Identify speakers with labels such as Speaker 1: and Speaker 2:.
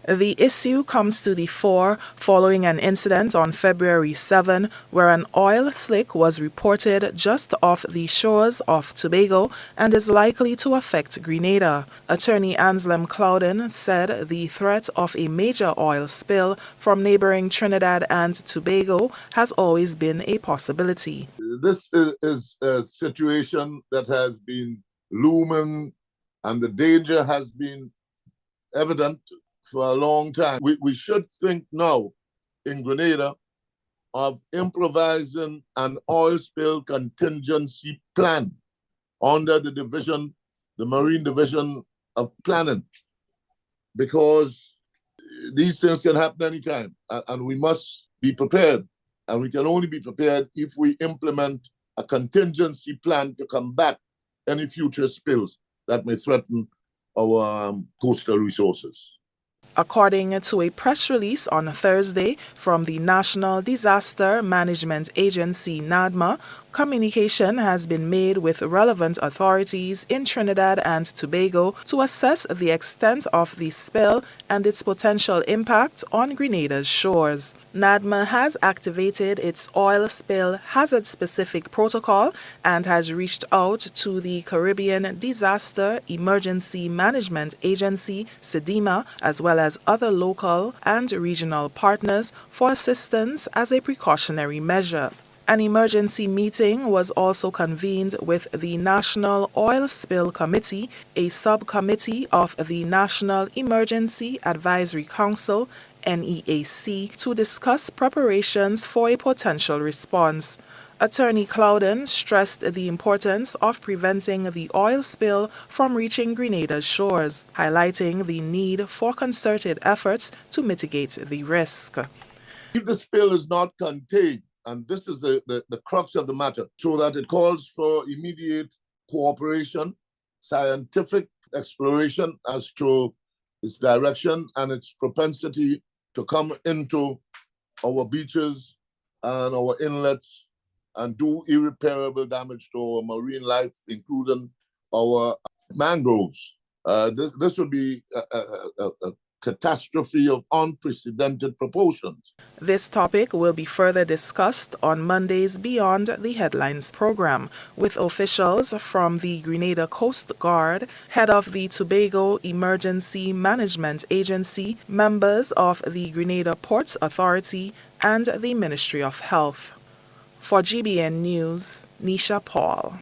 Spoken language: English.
Speaker 1: The issue comes to the fore following an incident on February 7 where an oil slick was reported just off the shores of Tobago and is likely to affect Grenada. Attorney Anselm Clouden said the threat of a major oil spill from neighboring Trinidad and Tobago has always been a possibility.
Speaker 2: This is a situation that has been looming, and the danger has been evident for a long time. We should think now in Grenada of improvising an oil spill contingency plan under the Marine Division of Planning, because these things can happen anytime, and we must be prepared. And we can only be prepared if we implement a contingency plan to combat any future spills that may threaten our coastal resources.
Speaker 1: According to a press release on Thursday from the National Disaster Management Agency (NADMA), communication has been made with relevant authorities in Trinidad and Tobago to assess the extent of the spill and its potential impact on Grenada's shores. NADMA has activated its oil spill hazard-specific protocol and has reached out to the Caribbean Disaster Emergency Management Agency (SEDEMA) as well as other local and regional partners for assistance as a precautionary measure. An emergency meeting was also convened with the National Oil Spill Committee, a subcommittee of the National Emergency Advisory Council (NEAC), to discuss preparations for a potential response. Attorney Clouden stressed the importance of preventing the oil spill from reaching Grenada's shores, highlighting the need for concerted efforts to mitigate the risk.
Speaker 2: If the spill is not contained, and this is the crux of the matter, so that it calls for immediate cooperation, scientific exploration as to its direction and its propensity to come into our beaches and our inlets and do irreparable damage to our marine life, including our mangroves. This would be a catastrophe of unprecedented proportions.
Speaker 1: This topic will be further discussed on Monday's Beyond the Headlines program with officials from the Grenada Coast Guard, head of the Tobago Emergency Management Agency, members of the Grenada Ports Authority, and the Ministry of Health. For GBN News, Nisha Paul.